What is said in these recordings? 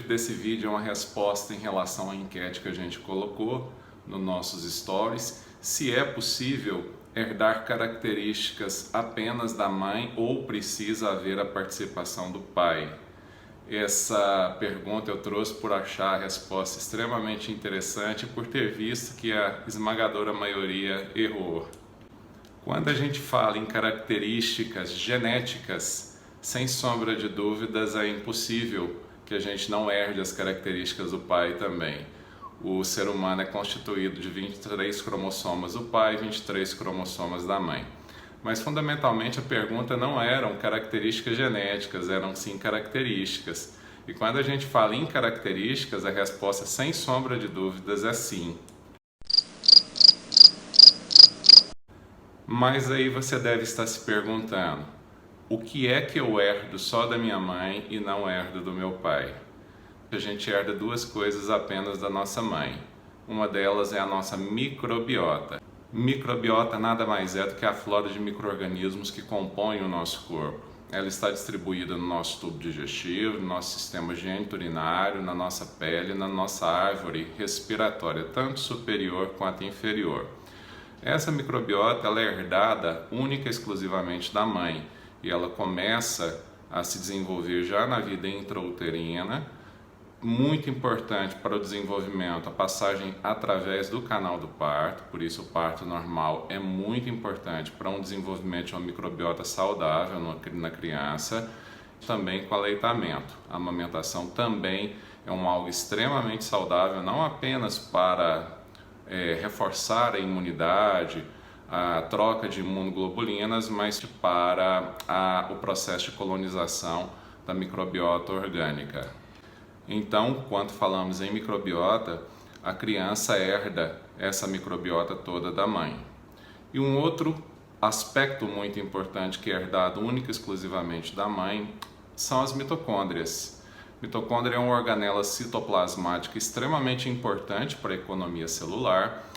objetivo desse vídeo é uma resposta em relação à enquete que a gente colocou nos nossos stories, se é possível herdar características apenas da mãe ou precisa haver a participação do pai. Essa pergunta eu trouxe por achar a resposta extremamente interessante e por ter visto que a esmagadora maioria errou. Quando a gente fala em características genéticas, sem sombra de dúvidas é impossível que a gente não herde as características do pai também. O ser humano é constituído de 23 cromossomas do pai e 23 cromossomas da mãe. Mas fundamentalmente a pergunta não eram características genéticas, eram sim características. E quando a gente fala em características, a resposta sem sombra de dúvidas é sim. Mas aí você deve estar se perguntando, o que é que eu herdo só da minha mãe e não herdo do meu pai? A gente herda duas coisas apenas da nossa mãe. Uma delas é a nossa microbiota. Microbiota nada mais é do que a flora de micro-organismos que compõem o nosso corpo. Ela está distribuída no nosso tubo digestivo, no nosso sistema geniturinário, na nossa pele, na nossa árvore respiratória, tanto superior quanto inferior. Essa microbiota ela é herdada única e exclusivamente da mãe e ela começa a se desenvolver já na vida intrauterina. Muito importante para o desenvolvimento a passagem através do canal do parto, por isso o parto normal é muito importante para um desenvolvimento de uma microbiota saudável na criança, também com o aleitamento. A amamentação também é algo extremamente saudável, não apenas para reforçar a imunidade, a troca de imunoglobulinas, mas para o processo de colonização da microbiota orgânica. Então, quando falamos em microbiota, a criança herda essa microbiota toda da mãe. E um outro aspecto muito importante que é herdado única e exclusivamente da mãe são as mitocôndrias. Mitocôndria é uma organela citoplasmática extremamente importante para a economia celular.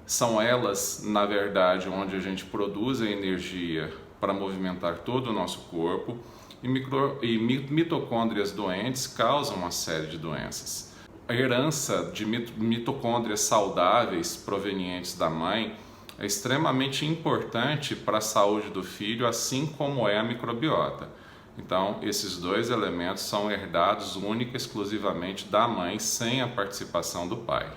São elas, na verdade, onde a gente produz a energia para movimentar todo o nosso corpo. E mitocôndrias doentes causam uma série de doenças. A herança de mitocôndrias saudáveis provenientes da mãe é extremamente importante para a saúde do filho, assim como é a microbiota. Então, esses dois elementos são herdados única e exclusivamente da mãe, sem a participação do pai.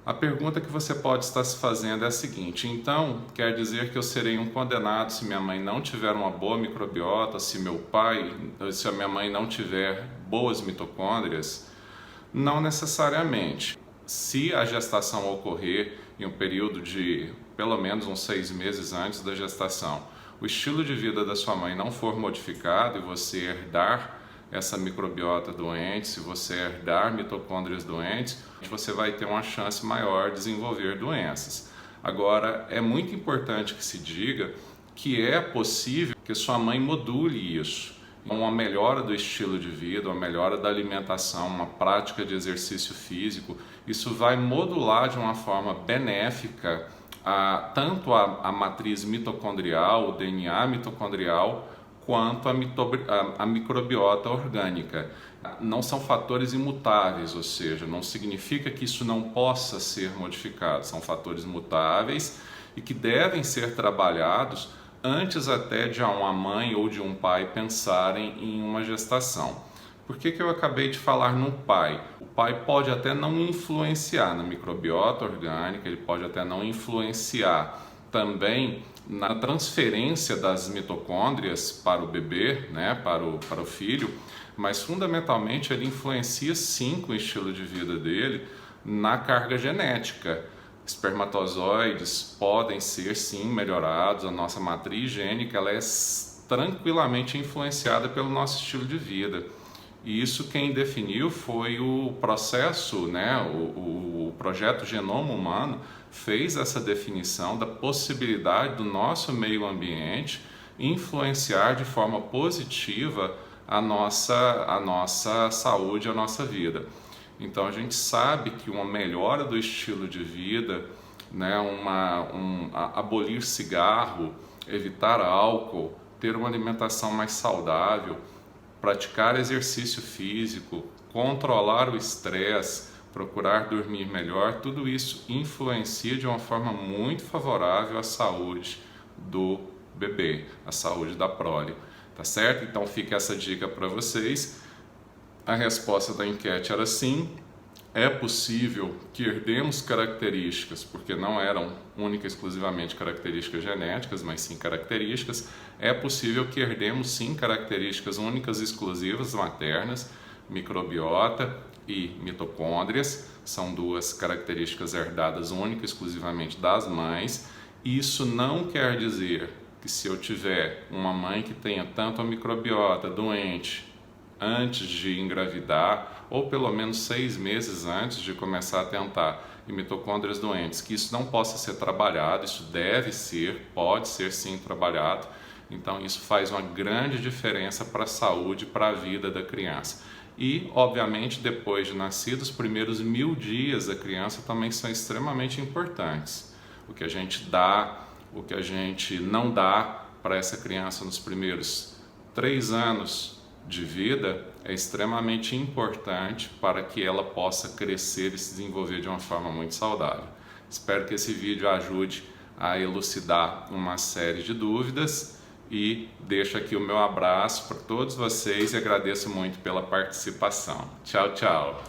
A pergunta que você pode estar se fazendo é a seguinte: então, quer dizer que eu serei um condenado se minha mãe não tiver uma boa microbiota, se a minha mãe não tiver boas mitocôndrias? Não necessariamente. Se a gestação ocorrer em um período de pelo menos uns 6 meses antes da gestação, o estilo de vida da sua mãe não for modificado e você herdar essa microbiota doente, se você herdar mitocôndrias doentes, você vai ter uma chance maior de desenvolver doenças. Agora, é muito importante que se diga que é possível que sua mãe module isso. Uma melhora do estilo de vida, uma melhora da alimentação, uma prática de exercício físico, isso vai modular de uma forma benéfica tanto a matriz mitocondrial, o DNA mitocondrial, quanto a microbiota orgânica. Não são fatores imutáveis, ou seja, não significa que isso não possa ser modificado. São fatores mutáveis e que devem ser trabalhados antes até de uma mãe ou de um pai pensarem em uma gestação. Por que eu acabei de falar no pai? O pai pode até não influenciar na microbiota orgânica, ele pode até não influenciar também na transferência das mitocôndrias para o bebê, né, para o filho, mas fundamentalmente ele influencia sim com o estilo de vida dele na carga genética. Espermatozoides podem ser sim melhorados, a nossa matriz gênica ela é tranquilamente influenciada pelo nosso estilo de vida. E isso quem definiu foi o processo, né, o projeto Genoma Humano fez essa definição da possibilidade do nosso meio ambiente influenciar de forma positiva a nossa saúde, a nossa vida. Então a gente sabe que uma melhora do estilo de vida, né, abolir cigarro, evitar álcool, ter uma alimentação mais saudável, praticar exercício físico, controlar o estresse, procurar dormir melhor, tudo isso influencia de uma forma muito favorável à saúde do bebê, à saúde da prole, tá certo? Então fica essa dica para vocês. A resposta da enquete era sim. É possível que herdemos características, porque não eram única e exclusivamente características genéticas, mas sim características. É possível que herdemos sim características únicas e exclusivas maternas, microbiota e mitocôndrias. São duas características herdadas única e exclusivamente das mães. Isso não quer dizer que se eu tiver uma mãe que tenha tanto a microbiota doente antes de engravidar, ou pelo menos 6 meses antes de começar a tentar, e mitocôndrias doentes, que isso não possa ser trabalhado, isso deve ser, pode ser sim trabalhado. Então isso faz uma grande diferença para a saúde, para a vida da criança. E, obviamente, depois de nascido, os primeiros 1000 dias da criança também são extremamente importantes. O que a gente dá, o que a gente não dá para essa criança nos primeiros 3 anos de vida é extremamente importante para que ela possa crescer e se desenvolver de uma forma muito saudável. Espero que esse vídeo ajude a elucidar uma série de dúvidas e deixo aqui o meu abraço para todos vocês e agradeço muito pela participação. Tchau, tchau!